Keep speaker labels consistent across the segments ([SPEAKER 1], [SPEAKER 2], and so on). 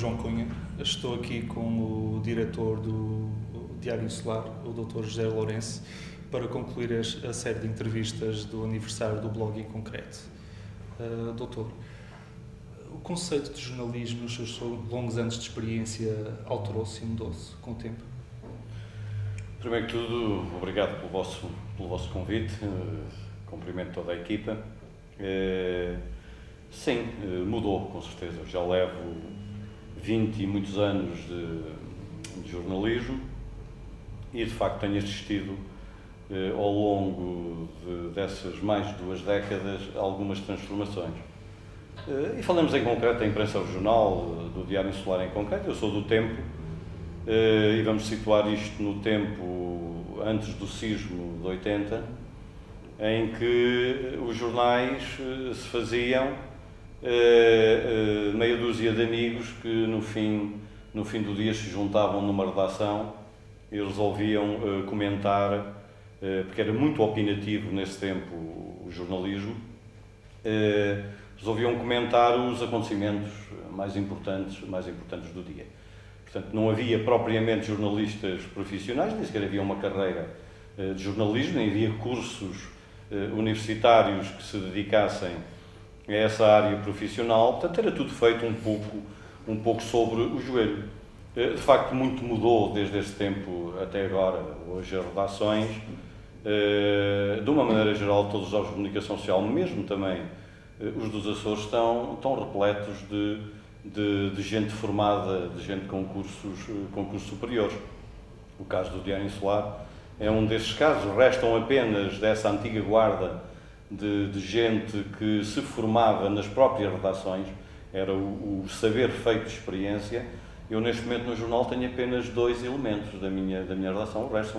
[SPEAKER 1] João Cunha, estou aqui com o diretor do Diário Insular, o Dr. José Lourenço, para concluir a série de entrevistas do aniversário do blog em concreto. Doutor, o conceito de jornalismo nos seus longos anos de experiência alterou-se e mudou-se com o tempo?
[SPEAKER 2] Primeiro que tudo, obrigado pelo vosso convite, cumprimento toda a equipa. Sim, mudou, com certeza. Eu já levo 20 e muitos anos de jornalismo e, de facto, tenho assistido ao longo dessas mais de 2 décadas algumas transformações. E falamos em concreto da imprensa regional, do Diário Insular em concreto. Eu sou do tempo, e vamos situar isto no tempo antes do sismo de 80, em que os jornais se faziam meia dúzia de amigos que no fim do dia se juntavam numa redação e resolviam comentar, porque era muito opinativo nesse tempo o jornalismo, resolviam comentar os acontecimentos mais importantes do dia. Portanto, não havia propriamente jornalistas profissionais, nem sequer havia uma carreira de jornalismo, nem havia cursos universitários que se dedicassem a essa área profissional. Portanto, era tudo feito um pouco sobre o joelho. De facto, muito mudou desde esse tempo até agora. Hoje as redações, de uma maneira geral, todos os órgãos de comunicação social, mesmo também os dos Açores, estão repletos de gente formada, de gente com cursos superiores. O caso do Diário Insular é um desses casos. Restam apenas dessa antiga guarda de gente que se formava nas próprias redações, era o saber feito de experiência. Eu, neste momento, no jornal, tenho apenas 2 elementos da minha redação, o resto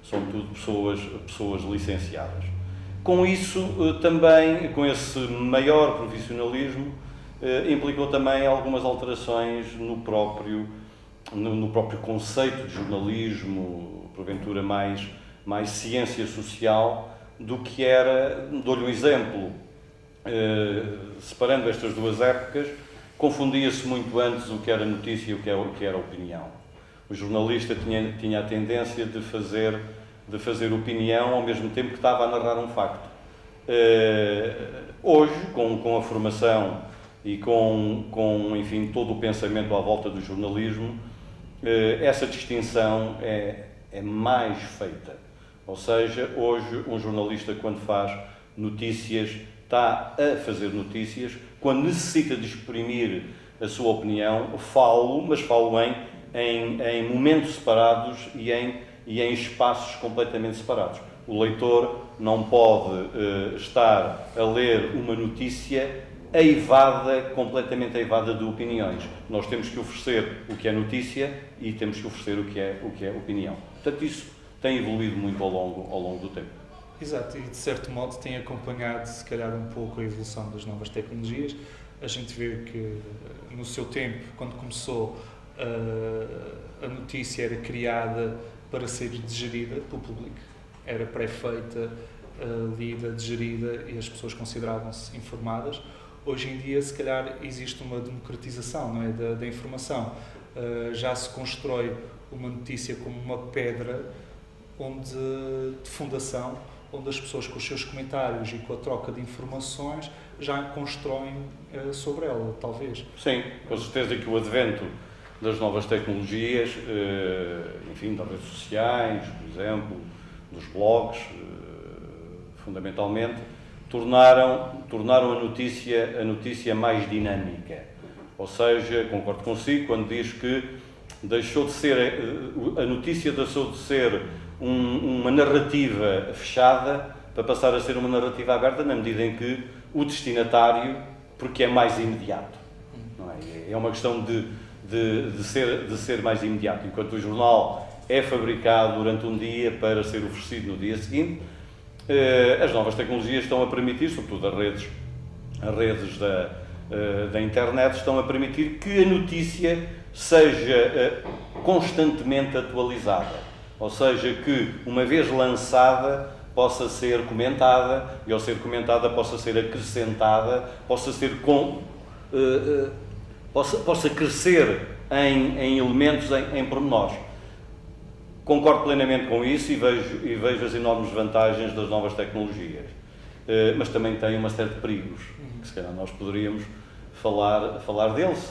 [SPEAKER 2] são tudo pessoas licenciadas. Com isso, também, com esse maior profissionalismo, implicou também algumas alterações no próprio conceito de jornalismo, porventura mais ciência social, do que era. Dou-lhe um exemplo, separando estas 2 épocas, confundia-se muito antes o que era notícia e o que era opinião. O jornalista tinha a tendência de fazer opinião ao mesmo tempo que estava a narrar um facto. Hoje, com a formação e com enfim, todo o pensamento à volta do jornalismo, essa distinção é mais feita. Ou seja, hoje um jornalista, quando faz notícias, está a fazer notícias. Quando necessita de exprimir a sua opinião, mas falo em momentos separados e em espaços completamente separados. O leitor não pode estar a ler uma notícia completamente eivada de opiniões. Nós temos que oferecer o que é notícia e temos que oferecer o que é opinião. Portanto, isso tem evoluído muito ao longo do tempo.
[SPEAKER 1] Exato, e de certo modo tem acompanhado, se calhar, um pouco a evolução das novas tecnologias. A gente vê que, no seu tempo, quando começou, a notícia era criada para ser digerida pelo público. Era pré-feita, lida, digerida, e as pessoas consideravam-se informadas. Hoje em dia, se calhar, existe uma democratização, não é, da informação. Já se constrói uma notícia como uma pedra de fundação, onde as pessoas, com os seus comentários e com a troca de informações, já constroem sobre ela, talvez.
[SPEAKER 2] Sim, com certeza que o advento das novas tecnologias, enfim, das redes sociais, por exemplo, dos blogs, fundamentalmente, tornaram a notícia mais dinâmica. Ou seja, concordo consigo quando diz que a notícia deixou de ser uma narrativa fechada para passar a ser uma narrativa aberta, na medida em que o destinatário, porque é mais imediato, não é? É uma questão de ser mais imediato. Enquanto o jornal é fabricado durante um dia para ser oferecido no dia seguinte, as novas tecnologias estão a permitir, sobretudo as redes da internet, estão a permitir que a notícia seja constantemente atualizada. Ou seja, que uma vez lançada possa ser comentada e, ao ser comentada, possa ser acrescentada, possa possa crescer em elementos, em pormenores. Concordo plenamente com isso e vejo as enormes vantagens das novas tecnologias, mas também tem uma série de perigos, que se calhar nós poderíamos falar deles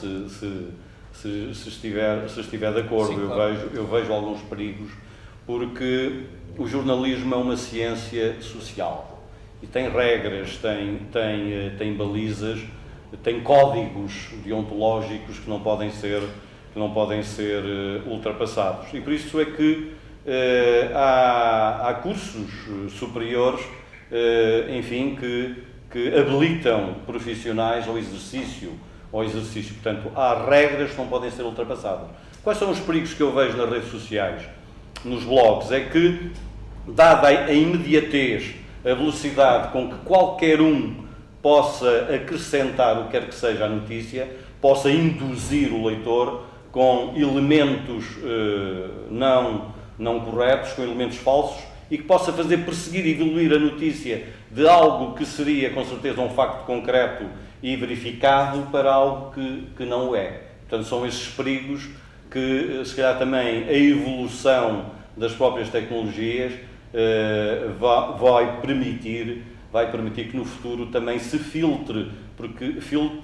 [SPEAKER 2] se estiver de acordo.
[SPEAKER 1] Sim, claro.
[SPEAKER 2] Eu vejo alguns perigos, porque o jornalismo é uma ciência social e tem regras, tem balizas, tem códigos deontológicos que não podem ser ultrapassados. E por isso é que há cursos superiores, enfim, que habilitam profissionais ao exercício. Portanto, há regras que não podem ser ultrapassadas. Quais são os perigos que eu vejo nas redes sociais, nos blogs? É que, dada a imediatez, a velocidade com que qualquer um possa acrescentar o que quer que seja à notícia, possa induzir o leitor com elementos não corretos, com elementos falsos, e que possa fazer perseguir e diluir a notícia de algo que seria, com certeza, um facto concreto e verificado para algo que não o é. Portanto, são esses perigos que, se calhar, também a evolução das próprias tecnologias vai permitir que no futuro também se filtre, porque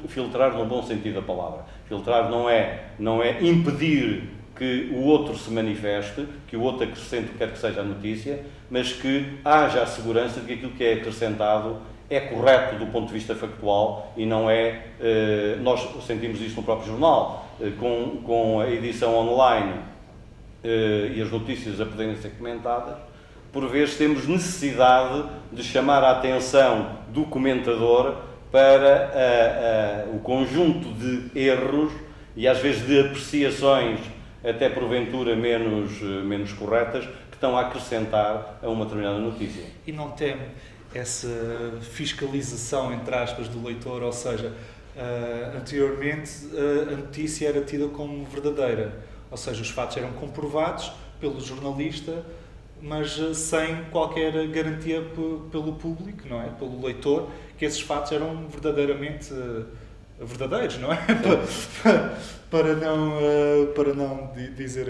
[SPEAKER 2] filtrar no bom sentido da palavra. Filtrar não é impedir que o outro se manifeste, que o outro acrescente o que quer que seja a notícia, mas que haja a segurança de que aquilo que é acrescentado é correto do ponto de vista factual e não é... nós sentimos isto no próprio jornal, com a edição online e as notícias a poderem ser comentadas, por vezes temos necessidade de chamar a atenção do comentador para o conjunto de erros e às vezes de apreciações, até porventura menos corretas, que estão a acrescentar a uma determinada notícia.
[SPEAKER 1] E não teme essa fiscalização, entre aspas, do leitor? Ou seja, anteriormente a notícia era tida como verdadeira, ou seja, os fatos eram comprovados pelo jornalista, mas sem qualquer garantia pelo público, não é? Pelo leitor, que esses fatos eram verdadeiramente verdadeiros, não é? Para não dizer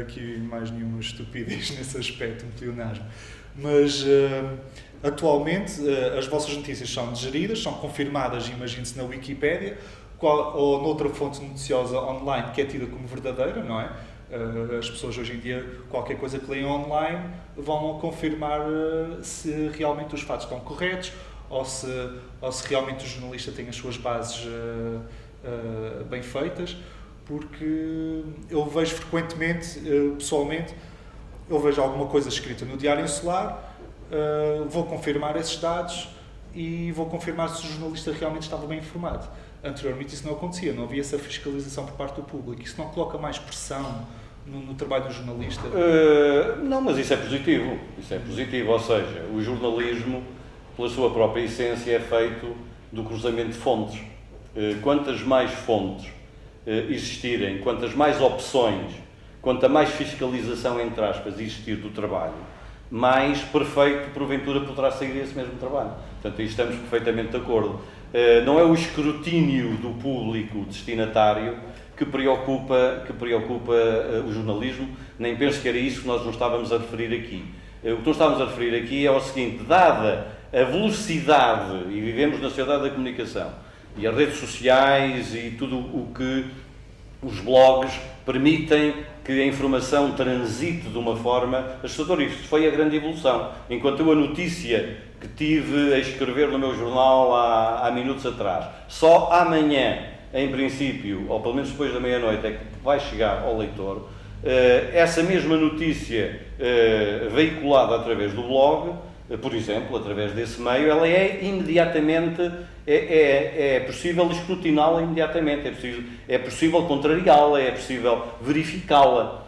[SPEAKER 1] aqui mais nenhuma estupidez nesse aspecto, um pleonasmo. Mas atualmente as vossas notícias são digeridas, são confirmadas, imagine-se, na Wikipédia ou noutra fonte noticiosa online que é tida como verdadeira, não é? As pessoas hoje em dia, qualquer coisa que leem online, vão confirmar se realmente os fatos estão corretos ou se realmente o jornalista tem as suas bases bem feitas, porque eu vejo frequentemente, pessoalmente, eu vejo alguma coisa escrita no Diário Insular, vou confirmar esses dados e vou confirmar se o jornalista realmente estava bem informado. Anteriormente isso não acontecia, não havia essa fiscalização por parte do público. Isso não coloca mais pressão no trabalho do jornalista?
[SPEAKER 2] Não, mas isso é positivo. Isso é positivo, ou seja, o jornalismo, pela sua própria essência, é feito do cruzamento de fontes. Quantas mais fontes existirem, quantas mais opções, quanta mais fiscalização, entre aspas, existir do trabalho, mais perfeito, porventura, poderá sair esse mesmo trabalho. Portanto, aí estamos perfeitamente de acordo. Não é o escrutínio do público destinatário que preocupa o jornalismo, nem penso que era isso que nós nos estávamos a referir aqui. O que nós estávamos a referir aqui é o seguinte: dada a velocidade, e vivemos na sociedade da comunicação, e as redes sociais e tudo o que os blogs permitem que a informação transite de uma forma assustadora. Isto foi a grande evolução. Enquanto eu a notícia que tive a escrever no meu jornal há minutos atrás, só amanhã, em princípio, ou pelo menos depois da meia-noite, é que vai chegar ao leitor, essa mesma notícia veiculada através do blog, por exemplo, através desse meio, ela é imediatamente, é possível escrutiná-la imediatamente, é possível contrariá-la, é possível verificá-la.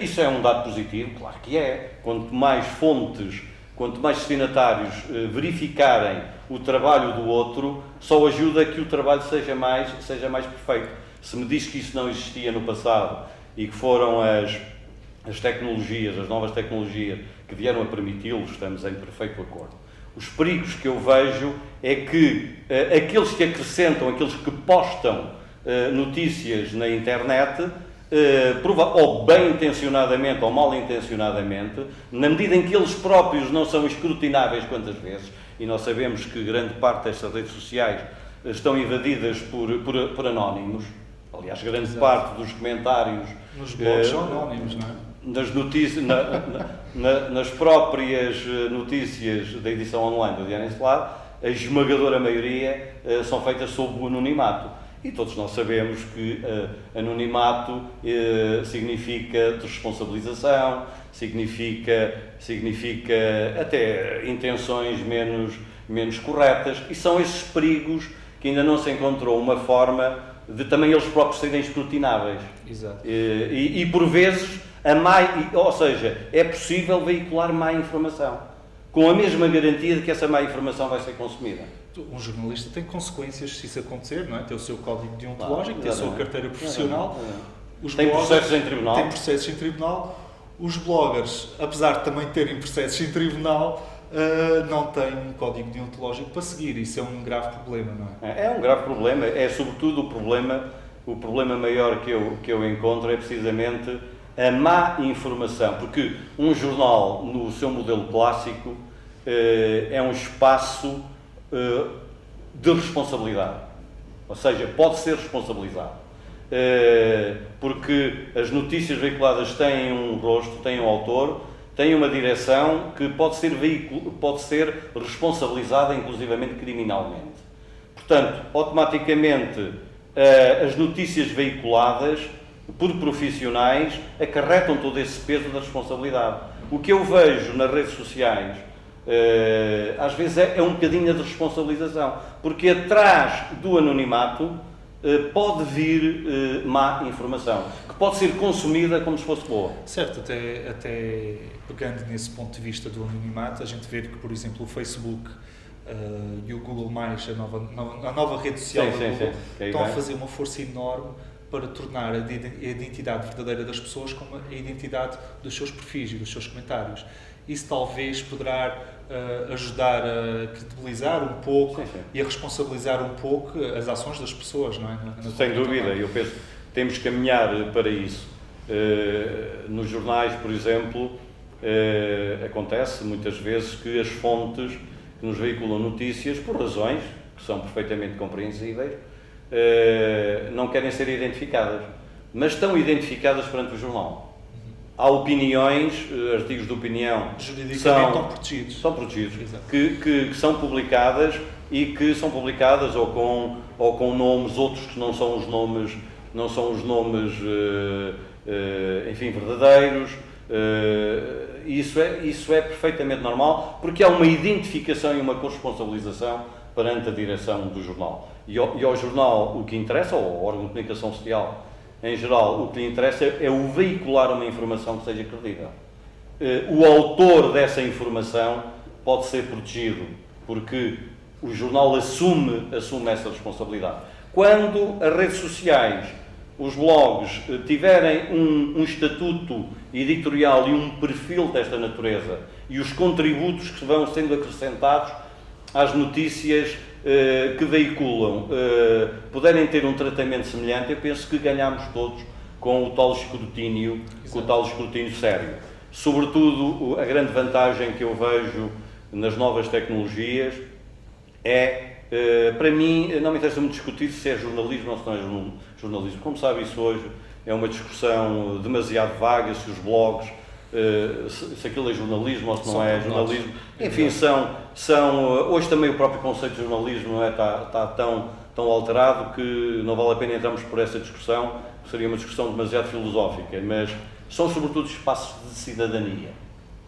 [SPEAKER 2] Isso é um dado positivo? Claro que é. Quanto mais fontes, quanto mais destinatários verificarem o trabalho do outro, só ajuda a que o trabalho seja mais perfeito. Se me diz que isso não existia no passado e que foram as tecnologias, as novas tecnologias que vieram a permiti-lo, estamos em perfeito acordo. Os perigos que eu vejo é que aqueles que acrescentam, aqueles que postam notícias na internet, ou bem intencionadamente ou mal intencionadamente, na medida em que eles próprios não são escrutináveis quantas vezes, e nós sabemos que grande parte destas redes sociais estão invadidas por anónimos. Aliás, grande parte dos comentários
[SPEAKER 1] nos blogs são anónimos, não é?
[SPEAKER 2] Das notícias, nas próprias notícias da edição online do Diário Insular, a esmagadora maioria são feitas sob o anonimato. E todos nós sabemos que anonimato significa desresponsabilização, significa até intenções menos corretas, e são esses perigos que ainda não se encontrou uma forma de também eles próprios serem escrutináveis.
[SPEAKER 1] Exato.
[SPEAKER 2] E por vezes, ou seja, é possível veicular má informação, com a mesma garantia de que essa má informação vai ser consumida.
[SPEAKER 1] Um jornalista tem consequências se isso acontecer, não é? Tem o seu código deontológico, tem a sua carteira profissional.
[SPEAKER 2] Tem processos em tribunal.
[SPEAKER 1] Tem processos em tribunal. Os bloggers, apesar de também terem processos em tribunal, não têm um código deontológico para seguir. Isso é um grave problema, não é?
[SPEAKER 2] É um grave problema. É sobretudo o problema maior que eu encontro é precisamente a má informação. Porque um jornal, no seu modelo clássico, é um espaço de responsabilidade, ou seja, pode ser responsabilizado, porque as notícias veiculadas têm um rosto, têm um autor, têm uma direção que pode ser responsabilizada inclusivamente criminalmente. Portanto, automaticamente as notícias veiculadas por profissionais acarretam todo esse peso da responsabilidade. O que eu vejo nas redes sociais às vezes é um bocadinho de responsabilização, porque atrás do anonimato pode vir má informação, que pode ser consumida como se fosse boa.
[SPEAKER 1] Certo, até pegando nesse ponto de vista do anonimato, a gente vê que, por exemplo, o Facebook e o Google+, a nova rede social da Google, estão a fazer uma força enorme para tornar a identidade verdadeira das pessoas como a identidade dos seus perfis e dos seus comentários. Isso talvez poderá ajudar a credibilizar um pouco e a responsabilizar um pouco as ações das pessoas, não é?
[SPEAKER 2] Sem dúvida, eu penso que temos que caminhar para isso. Nos jornais, por exemplo, acontece muitas vezes que as fontes que nos veiculam notícias, por razões que são perfeitamente compreensíveis, não querem ser identificadas, mas estão identificadas perante o jornal. Há opiniões, artigos de opinião
[SPEAKER 1] juridicamente estão protegidos,
[SPEAKER 2] que são publicadas e que são publicadas ou com nomes, outros que não são os nomes enfim, verdadeiros. Isso é perfeitamente normal, porque há uma identificação e uma corresponsabilização perante a direção do jornal. E ao jornal o que interessa, ou ao órgão de comunicação social em geral, o que lhe interessa é o veicular uma informação que seja credível. O autor dessa informação pode ser protegido, porque o jornal assume essa responsabilidade. Quando as redes sociais, os blogs, tiverem um estatuto editorial e um perfil desta natureza, e os contributos que vão sendo acrescentados às notícias que veiculam puderem ter um tratamento semelhante, eu penso que ganhamos todos com o tal escrutínio, sério. Sobretudo, a grande vantagem que eu vejo nas novas tecnologias para mim, não me interessa muito discutir se é jornalismo ou se não é jornalismo. Como sabe, isso hoje é uma discussão demasiado vaga, se os blogs, se aquilo é jornalismo ou se não é jornalismo. Enfim, hoje também o próprio conceito de jornalismo não é, está tão alterado que não vale a pena entrarmos por essa discussão, que seria uma discussão demasiado filosófica, mas são sobretudo espaços de cidadania.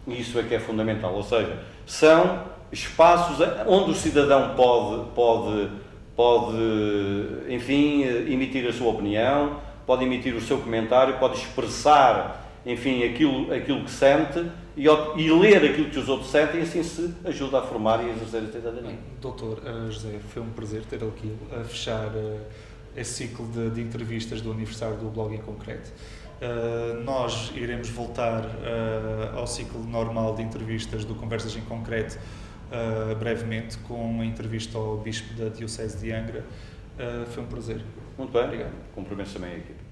[SPEAKER 2] E isso é que é fundamental, ou seja, são espaços onde o cidadão pode enfim, emitir a sua opinião, pode emitir o seu comentário, pode expressar, enfim, aquilo que sente e ler aquilo que os outros sentem, e assim se ajuda a formar e a exercer a cidadania.
[SPEAKER 1] Doutor José, foi um prazer ter aqui a fechar esse ciclo de entrevistas do aniversário do Blog em Concreto. Nós iremos voltar ao ciclo normal de entrevistas do Conversas em Concreto brevemente, com uma entrevista ao Bispo da Diocese de Angra. Foi um prazer.
[SPEAKER 2] Muito bem.
[SPEAKER 1] Obrigado.
[SPEAKER 2] Cumprimentos também a equipe.